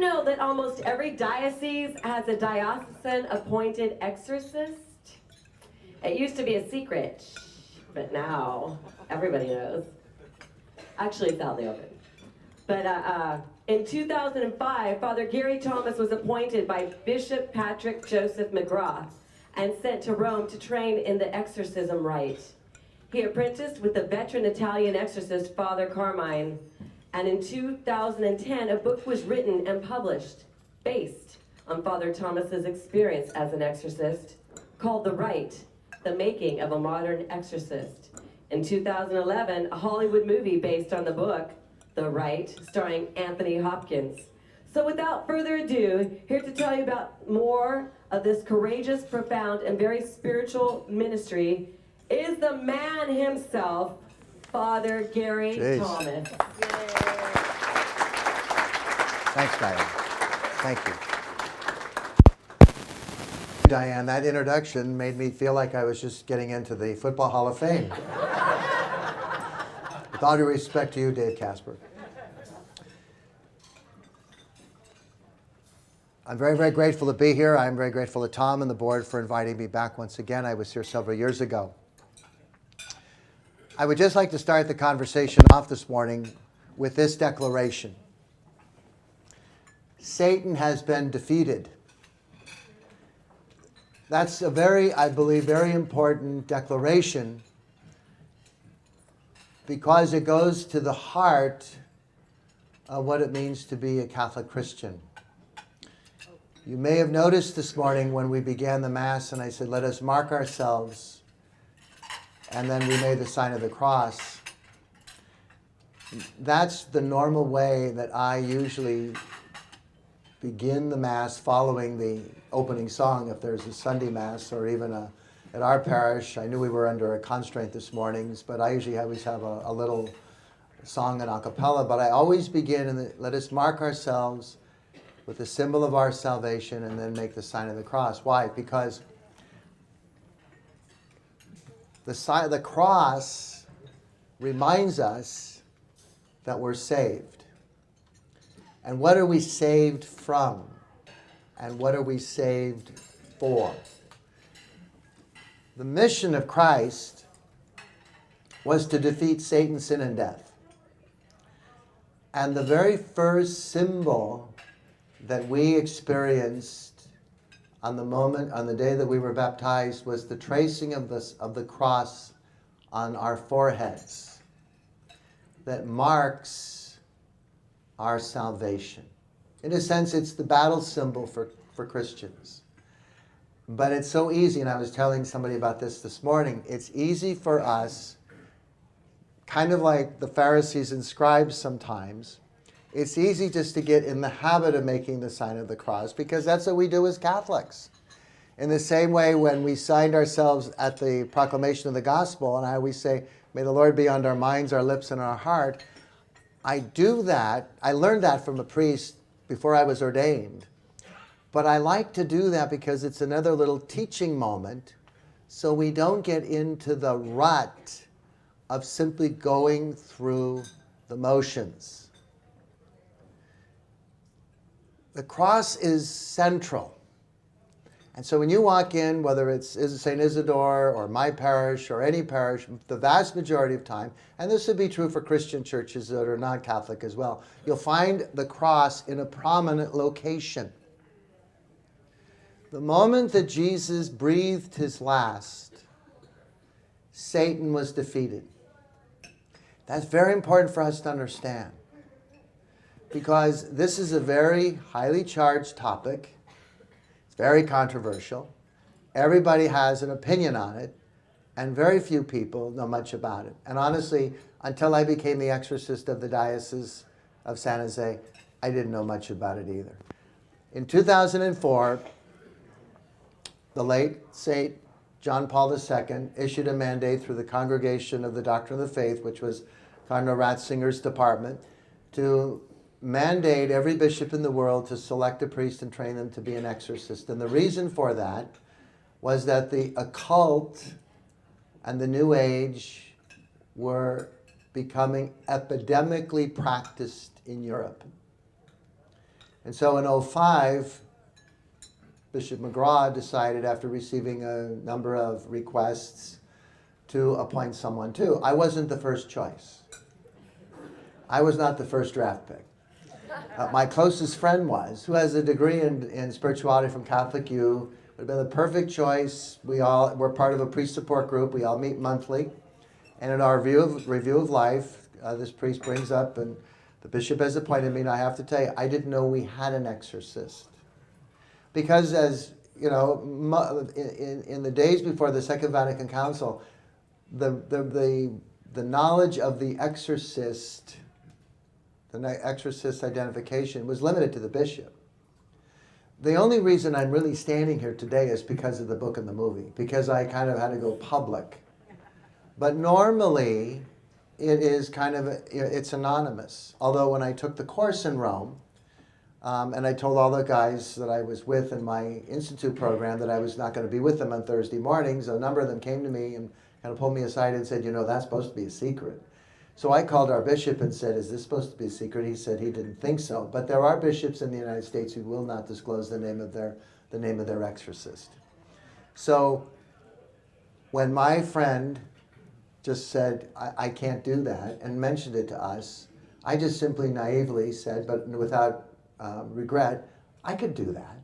know that almost every diocese has a diocesan-appointed exorcist? It used to be a secret, but now everybody knows. Actually, it's out in the open. But in 2005, Father Gary Thomas was appointed by Bishop Patrick Joseph McGrath and sent to Rome to train in the exorcism rite. He apprenticed with the veteran Italian exorcist Father Carmine, and in 2010, a book was written and published based on Father Thomas's experience as an exorcist called The Rite, The Making of a Modern Exorcist. In 2011, a Hollywood movie based on the book, The Rite, starring Anthony Hopkins. So without further ado, here to tell you about more of this courageous, profound, and very spiritual ministry is the man himself, Father Gary Thomas. Thanks, Diane. Thank you. Diane, that introduction made me feel like I was just getting into the Football Hall of Fame. With all due respect to you, Dave Casper. I'm very, very grateful to be here. I'm very grateful to Tom and the board for inviting me back once again. I was here several years ago. I would just like to start the conversation off this morning with this declaration. Satan has been defeated. That's a very, I believe, very important declaration because it goes to the heart of what it means to be a Catholic Christian. You may have noticed this morning when we began the Mass and I said, let us mark ourselves, and then we made the sign of the cross. That's the normal way that I usually begin the Mass following the opening song if there's a Sunday Mass or even at our parish. I knew we were under a constraint this morning, but I usually always have a little song in a cappella. But I always begin in let us mark ourselves with the symbol of our salvation and then make the sign of the cross. Why? Because the cross reminds us that we're saved. And what are we saved from? And what are we saved for? The mission of Christ was to defeat Satan, sin, and death. And the very first symbol that we experienced on the day that we were baptized was the tracing of the cross on our foreheads that marks our salvation. In a sense, it's the battle symbol for Christians. But it's so easy, and I was telling somebody about this morning, it's easy for us, kind of like the Pharisees and scribes sometimes, it's easy just to get in the habit of making the sign of the cross because that's what we do as Catholics. In the same way when we signed ourselves at the proclamation of the gospel, and I always say, may the Lord be on our minds, our lips, and our heart, I do that. I learned that from a priest before I was ordained. But I like to do that because it's another little teaching moment so we don't get into the rut of simply going through the motions. The cross is central. And so when you walk in, whether it's St. Isidore or my parish or any parish, the vast majority of time, and this would be true for Christian churches that are not Catholic as well, you'll find the cross in a prominent location. The moment that Jesus breathed his last, Satan was defeated. That's very important for us to understand because this is a very highly charged topic. It's very controversial. Everybody has an opinion on it, and very few people know much about it. And honestly, until I became the exorcist of the Diocese of San Jose, I didn't know much about it either. In 2004, the late St. John Paul II issued a mandate through the Congregation of the Doctrine of the Faith, which was Cardinal Ratzinger's department, to mandate every bishop in the world to select a priest and train them to be an exorcist. And the reason for that was that the occult and the New Age were becoming epidemically practiced in Europe. And so in '05, Bishop McGraw decided, after receiving a number of requests, to appoint someone too. I wasn't the first choice. I was not the first draft pick. My closest friend was, who has a degree in spirituality from Catholic U, would have been the perfect choice. We're part of a priest support group. We all meet monthly. And in our review of life, this priest brings up, and the bishop has appointed me, and I have to tell you, I didn't know we had an exorcist. Because as, you know, in the days before the Second Vatican Council, the knowledge of the exorcist identification was limited to the bishop. The only reason I'm really standing here today is because of the book and the movie, because I kind of had to go public. But normally, it is kind of, it's anonymous. Although when I took the course in Rome, and I told all the guys that I was with in my institute program that I was not going to be with them on Thursday mornings, a number of them came to me and kind of pulled me aside and said, you know, that's supposed to be a secret. So I called our bishop and said, is this supposed to be a secret? He said he didn't think so. But there are bishops in the United States who will not disclose the name of their exorcist. So when my friend just said, I can't do that, and mentioned it to us, I just simply naively said, but without regret, I could do that.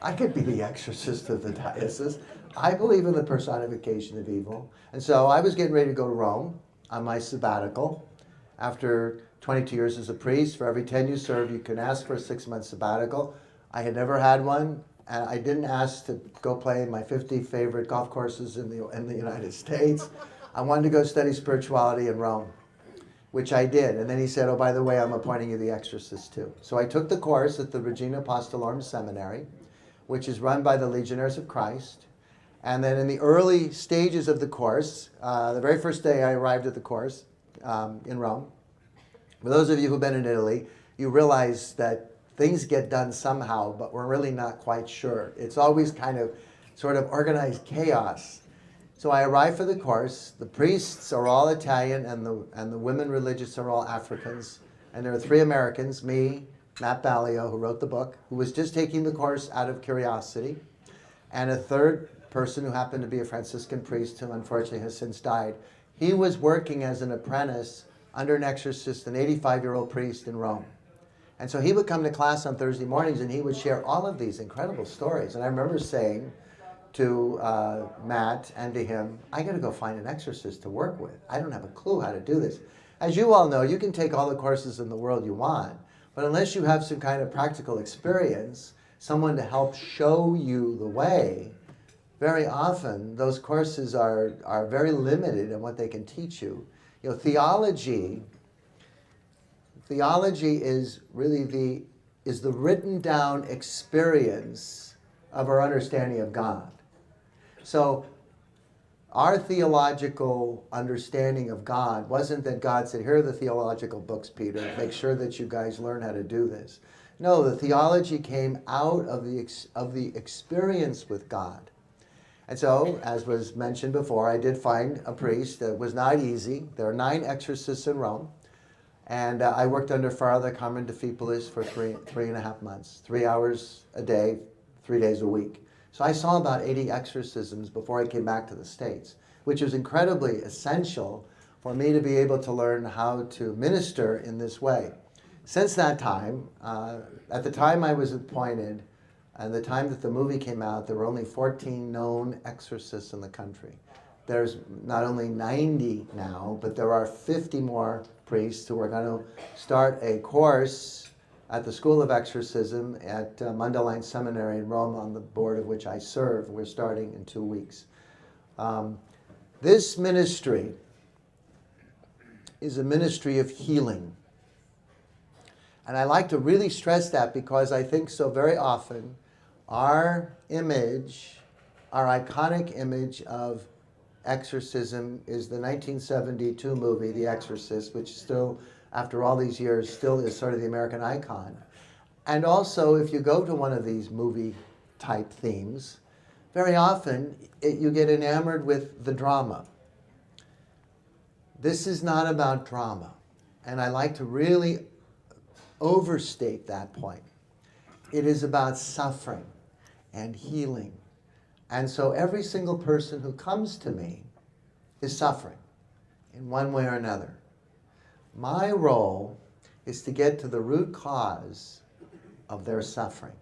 I could be the exorcist of the diocese. I believe in the personification of evil. And so I was getting ready to go to Rome on my sabbatical. After 22 years as a priest, for every 10 you serve, you can ask for a 6-month sabbatical. I had never had one, and I didn't ask to go play my 50 favorite golf courses in the United States. I wanted to go study spirituality in Rome, which I did. And then he said, oh, by the way, I'm appointing you the exorcist too. So I took the course at the Regina Apostolorum Seminary, which is run by the Legionnaires of Christ. And then in the early stages of the course, the very first day I arrived at the course in Rome, for those of you who've been in Italy, you realize that things get done somehow, but we're really not quite sure. It's always kind of sort of organized chaos. So I arrived for the course. The priests are all Italian, and the women religious are all Africans. And there are 3 Americans, me, Matt Ballio, who wrote the book, who was just taking the course out of curiosity, and a third person who happened to be a Franciscan priest who unfortunately has since died. He was working as an apprentice under an exorcist, an 85-year-old priest in Rome. And so he would come to class on Thursday mornings and he would share all of these incredible stories. And I remember saying to Matt and to him, I got to go find an exorcist to work with. I don't have a clue how to do this. As you all know, you can take all the courses in the world you want, but unless you have some kind of practical experience, someone to help show you the way, very often those courses are very limited in what they can teach you. You know, theology is really the written down experience of our understanding of God. So our theological understanding of God wasn't that God said, here are the theological books, Peter, make sure that you guys learn how to do this. No, the theology came out of the experience with God. And so, as was mentioned before, I did find a priest. That was not easy. There are 9 exorcists in Rome. And I worked under Father Carmen de Fipolis for three and a half months, 3 hours a day, 3 days a week. So I saw about 80 exorcisms before I came back to the States, which was incredibly essential for me to be able to learn how to minister in this way. Since that time, at the time I was appointed, and the time that the movie came out, there were only 14 known exorcists in the country. There's not only 90 now, but there are 50 more priests who are going to start a course at the School of Exorcism at Mundelein Seminary in Rome, on the board of which I serve. We're starting in 2 weeks. This ministry is a ministry of healing. And I like to really stress that because I think so very often our image, our iconic image of exorcism is the 1972 movie, The Exorcist, which still, after all these years, still is sort of the American icon. And also, if you go to one of these movie-type themes, very often you get enamored with the drama. This is not about drama. And I like to really overstate that point. it is about suffering and healing. And so every single person who comes to me is suffering in one way or another. My role is to get to the root cause of their suffering.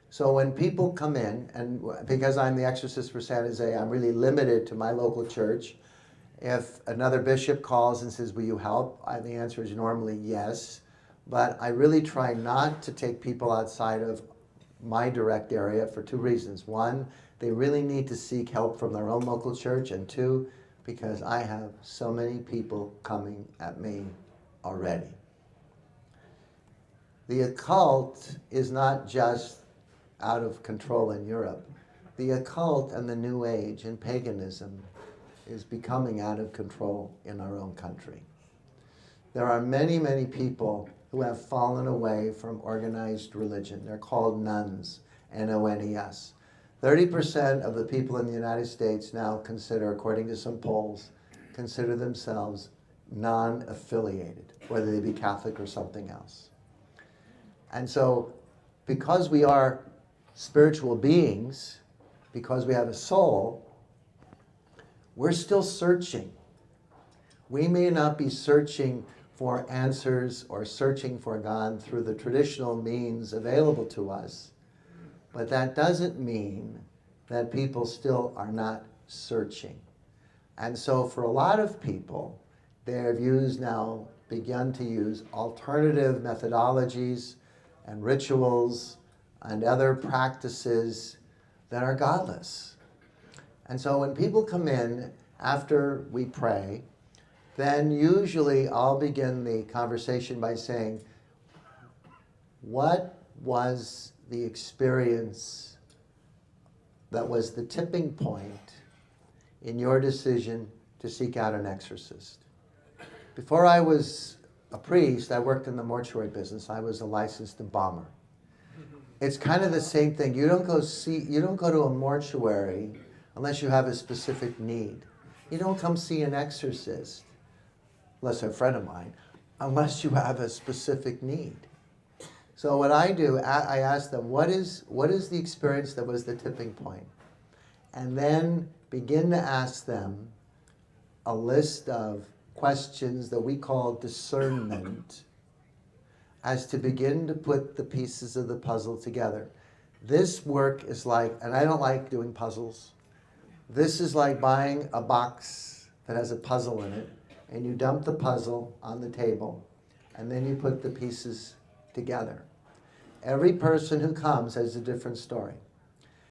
So when people come in, and because I'm the exorcist for San Jose, I'm really limited to my local church. If another bishop calls and says, will you help? The answer is normally yes. But I really try not to take people outside of my direct area for two reasons. One, they really need to seek help from their own local church. And two, because I have so many people coming at me already. The occult is not just out of control in Europe. The occult and the New Age and paganism is becoming out of control in our own country. There are many, many people who have fallen away from organized religion. They're called nuns, N-O-N-E-S. 30% of the people in the United States now consider, according to some polls, consider themselves non-affiliated, whether they be Catholic or something else. And so, because we are spiritual beings, because we have a soul, we're still searching. We may not be searching for answers or searching for God through the traditional means available to us, but that doesn't mean that people still are not searching. And so for a lot of people, they have begun to use alternative methodologies and rituals and other practices that are godless. And so when people come in after we pray, then usually I'll begin the conversation by saying, what was the experience that was the tipping point in your decision to seek out an exorcist? Before I was a priest, I worked in the mortuary business. I was a licensed embalmer. It's kind of the same thing. You don't go to a mortuary unless you have a specific need. You don't come see an exorcist, unless they're a friend of mine, unless you have a specific need. So what I do, I ask them, what is the experience that was the tipping point? And then begin to ask them a list of questions that we call discernment, as to begin to put the pieces of the puzzle together. This work is like, and I don't like doing puzzles, this is like buying a box that has a puzzle in it, and you dump the puzzle on the table, and then you put the pieces together. Every person who comes has a different story.